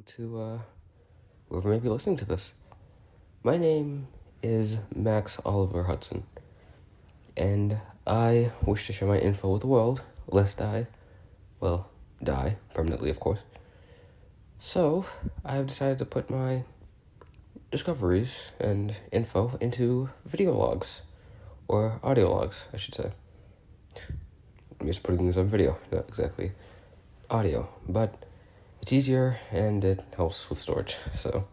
to whoever may be listening to this. My name is Max Oliver Hudson, and I wish to share my info with the world, lest I, die permanently, of course. So, I've decided to put my discoveries and info into video logs, or audio logs, I should say. I'm just putting things on video, not exactly audio, but it's easier and it helps with storage. So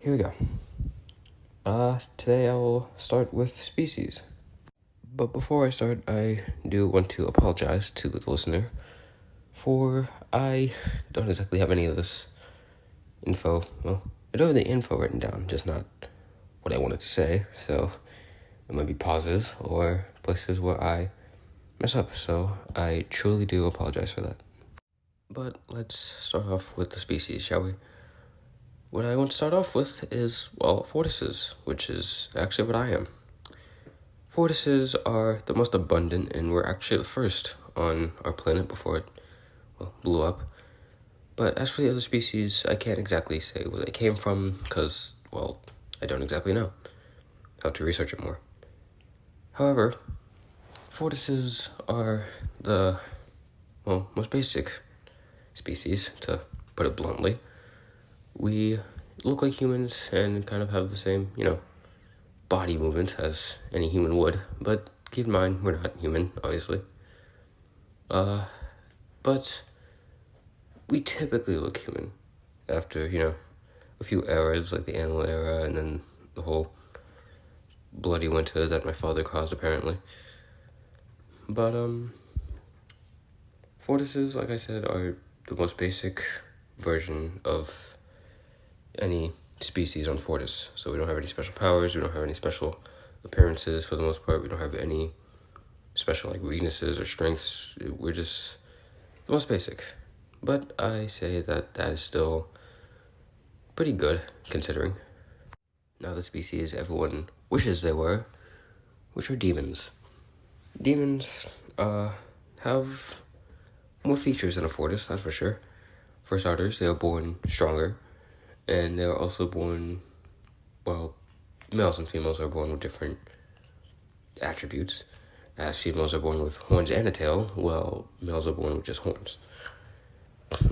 here we go. Today I will start with species. But before I start, I do want to apologize to the listener for I don't exactly have any of this info. Well, I do have the info written down, just not what I wanted to say. So it might be pauses or places where I mess up. So I truly do apologize for that. But let's start off with the species, shall we? What I want to start off with is, Fortises, which is actually what I am. Fortises are the most abundant, and we're actually the first on our planet before it, blew up. But as for the other species, I can't exactly say where they came from, because, I don't exactly know. I'll have to research it more. However, Fortises are the, most basic species, to put it bluntly. We look like humans and kind of have the same, body movement as any human would, but keep in mind, we're not human, obviously. But we typically look human after, a few eras, like the animal era, and then the whole bloody winter that my father caused, apparently. But, Fortises, like I said, are the most basic version of any species on Fortis. So we don't have any special powers, we don't have any special appearances for the most part, we don't have any special weaknesses or strengths. We're just the most basic. But I say that is still pretty good considering. Now the species everyone wishes they were, which are demons. Demons have more features than a Fortis, that's for sure. For starters, they are born stronger, and they are also born, males and females are born with different attributes. As females are born with horns and a tail, while males are born with just horns.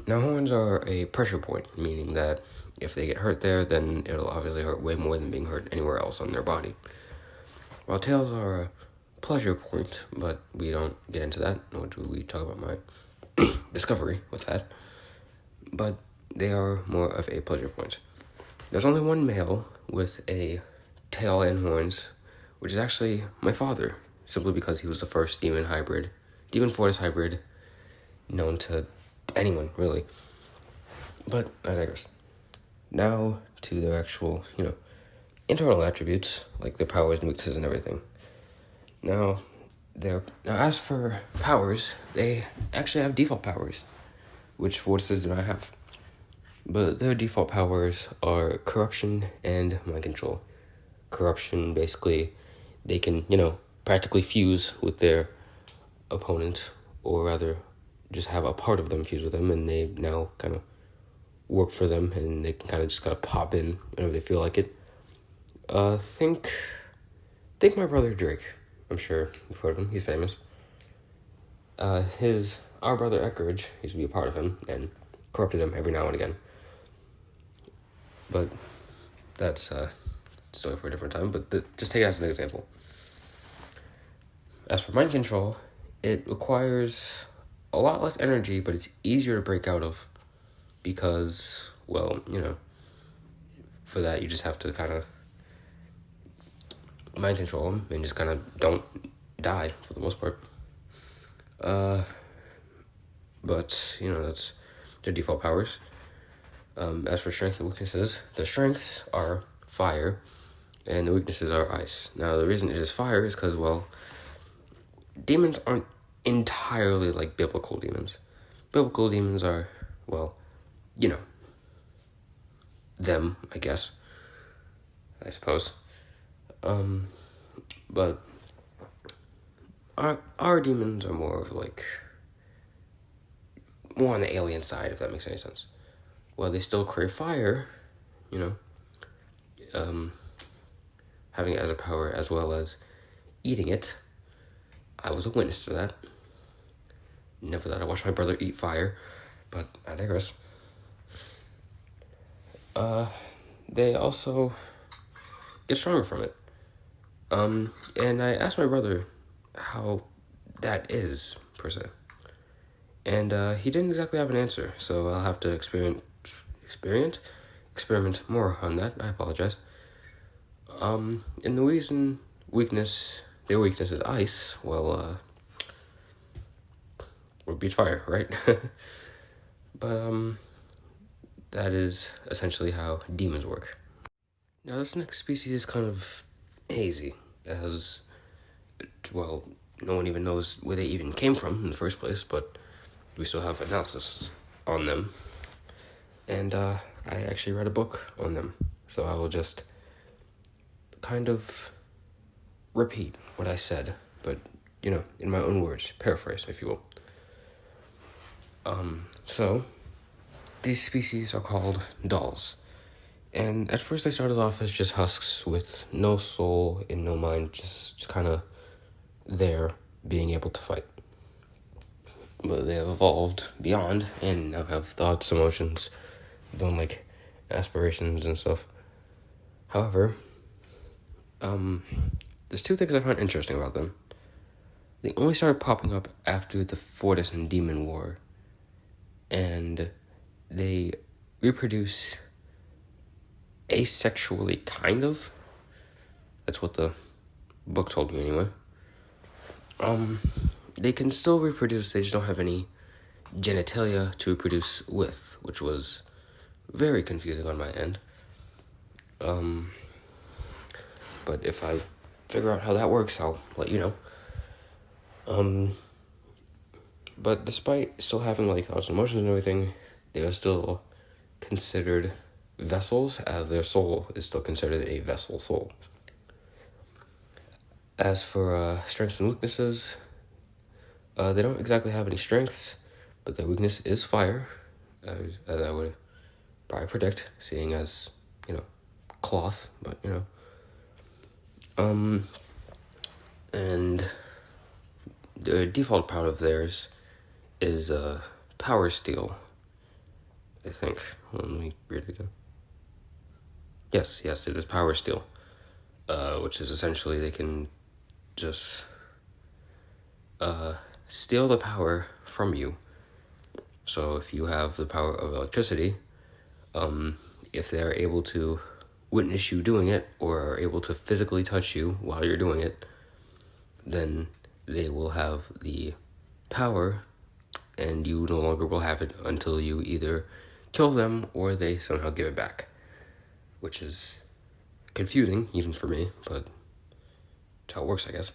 Now, horns are a pressure point, meaning that if they get hurt there, then it'll obviously hurt way more than being hurt anywhere else on their body. While tails are a pleasure point, but we don't get into that, nor do we talk about my discovery with that. But they are more of a pleasure point. There's only one male with a tail and horns, which is actually my father, simply because he was the first demon Fortis hybrid known to anyone, really. But I digress. Now to their actual, internal attributes, like their powers and weaknesses and everything. Now, as for powers, they actually have default powers, which Fortises do not have. But their default powers are corruption and mind control. Corruption, basically, they can, practically fuse with their opponent, or rather, just have a part of them fuse with them, and they now kind of work for them, and they can kind of pop in whenever they feel like it. Think my brother Drake. I'm sure you've heard of him. He's famous. Our brother Eckridge used to be a part of him and corrupted him every now and again. But that's a story for a different time. But just take it as an example. As for mind control, it requires a lot less energy, but it's easier to break out of because, for that you just have to kind of mind control them and just kind of don't die for the most part. But, that's their default powers. As for strengths and weaknesses, the strengths are fire, and the weaknesses are ice. Now, the reason it is fire is because, demons aren't entirely like biblical demons. Biblical demons are, them, I guess. I suppose. But our demons are more of more on the alien side, if that makes any sense. while they still crave fire, having it as a power as well as eating it. I was a witness to that. Never that I watched my brother eat fire, but I digress. They also get stronger from it. And I asked my brother how that is, per se. And he didn't exactly have an answer, so I'll have to experiment more on that. I apologize. And the reason their weakness is ice, well, or beats fire, right? But that is essentially how demons work. Now, this next species is kind of hazy, as, well, no one even knows where they even came from in the first place, but we still have analysis on them. And I actually read a book on them, so I will just kind of repeat what I said, but, in my own words, paraphrase, if you will. So, these species are called dolls. And at first they started off as just husks with no soul and no mind, just kind of there, being able to fight. But they have evolved beyond and now have thoughts, emotions, doing like aspirations and stuff. However, there's two things I find interesting about them. They only started popping up after the Fortis and Demon War, and they reproduce asexually, kind of. That's what the book told me anyway. They can still reproduce, they just don't have any genitalia to reproduce with, which was very confusing on my end. But if I figure out how that works, I'll let you know. But despite still having like thoughts and emotions and everything, they are still considered vessels, as their soul is still considered a vessel soul. As for strengths and weaknesses, they don't exactly have any strengths, but their weakness is fire, as I would probably predict, seeing as, cloth, but, and the default power of theirs is power steel, I think. Hold on, let me read it again. Yes, it is power steel, which is essentially they can just steal the power from you. So if you have the power of electricity, if they're able to witness you doing it or are able to physically touch you while you're doing it, then they will have the power and you no longer will have it until you either kill them or they somehow give it back, which is confusing even for me, but that's how it works, I guess.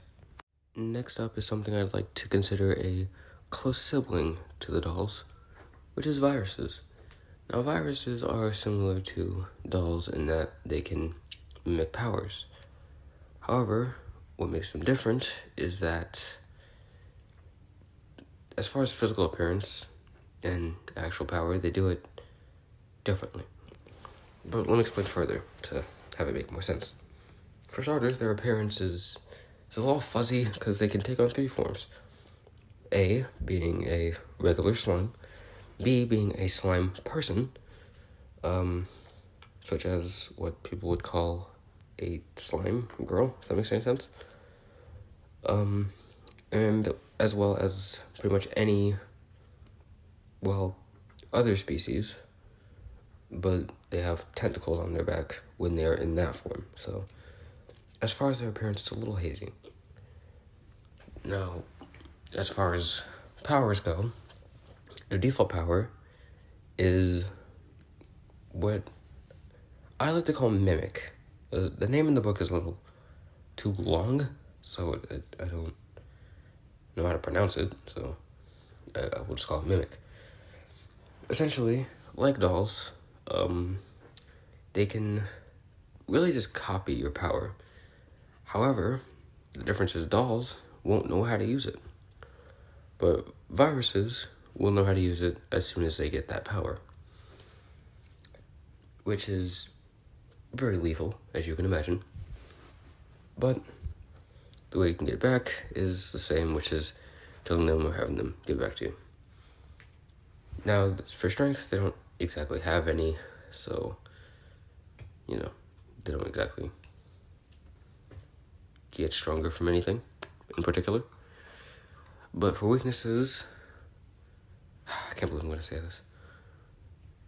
Next up is something I'd like to consider a close sibling to the dolls, which is viruses. Now, viruses are similar to dolls in that they can mimic powers. However, what makes them different is that as far as physical appearance and actual power, they do it differently. But let me explain further to have it make more sense. For starters, their appearance is a little fuzzy because they can take on three forms. A, being a regular slime. B, being a slime person, such as what people would call a slime girl, if that makes any sense. And as well as pretty much any, other species, but they have tentacles on their back when they're in that form. So, as far as their appearance, it's a little hazy. Now, as far as powers go, their default power is what I like to call mimic. The name in the book is a little too long, so I don't know how to pronounce it, so I will just call it mimic. Essentially, like dolls, they can really just copy your power. However, the difference is dolls won't know how to use it, but viruses will know how to use it as soon as they get that power. which is very lethal, as you can imagine. But the way you can get it back is the same, which is killing them or having them give it back to you. Now, for strength, they don't exactly have any, so, they don't exactly get stronger from anything in particular. But for weaknesses, I can't believe I'm going to say this.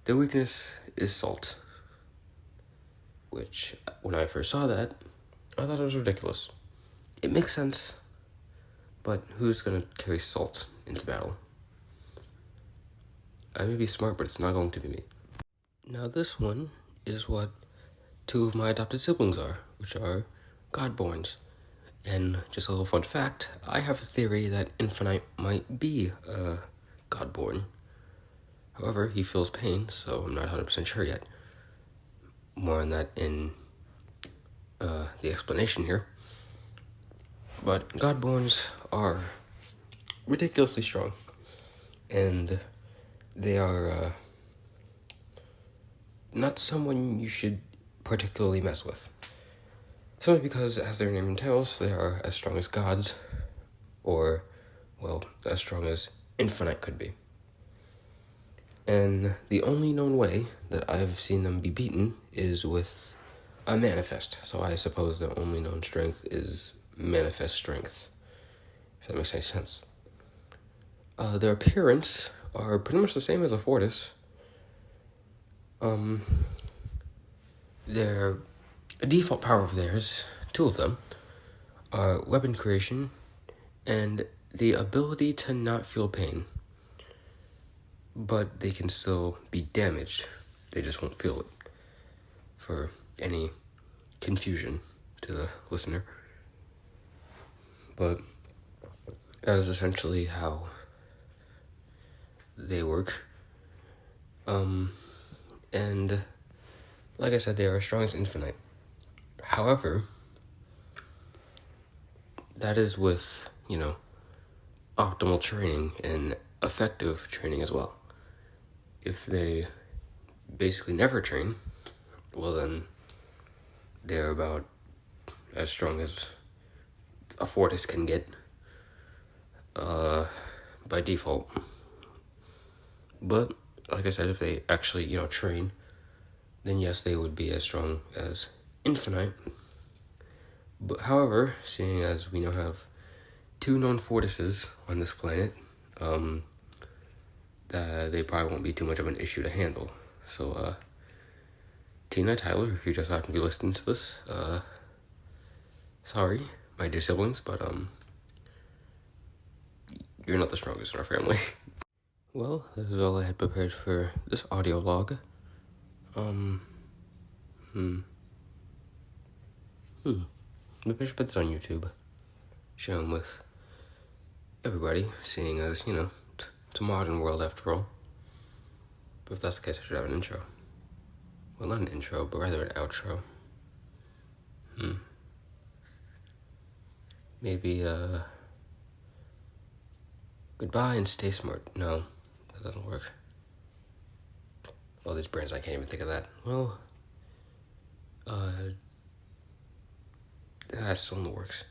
Their weakness is salt, which, when I first saw that, I thought it was ridiculous. It makes sense, but who's going to carry salt into battle? I may be smart, but it's not going to be me. Now this one is what two of my adopted siblings are, which are Godborns. And just a little fun fact, I have a theory that Infinite might be a Godborn. However, he feels pain, so I'm not 100% sure yet. More on that in the explanation here. But Godborns are ridiculously strong, and they are not someone you should particularly mess with. Simply because, as their name entails, they are as strong as gods, or, well, as strong as Infinite could be. And the only known way that I've seen them be beaten is with a manifest. So I suppose the only known strength is manifest strength, if that makes any sense. Their appearance are pretty much the same as a Fortis. Their default power of theirs, two of them, are weapon creation and the ability to not feel pain. But they can still be damaged. They just won't feel it. For any confusion to the listener. But that is essentially how they work. And like I said, they are as strong as Infinite. However, that is with, optimal training and effective training as well. If they basically never train, well then they're about as strong as a Fortis can get by default. But like I said, if they actually train, then yes, they would be as strong as Infinite. But however, seeing as we now have two known Fortises on this planet, that they probably won't be too much of an issue to handle. So, Tina, Tyler, if you just happen to be listening to this, sorry, my dear siblings, but, you're not the strongest in our family. Well, that is all I had prepared for this audio log. Maybe I should put this on YouTube. Share them with everybody, seeing as, it's a modern world after all. But if that's the case, I should have an intro. Well, not an intro, but rather an outro. Maybe, goodbye and stay smart. No, that doesn't work. All these brands, I can't even think of that. Well, that's still in the works.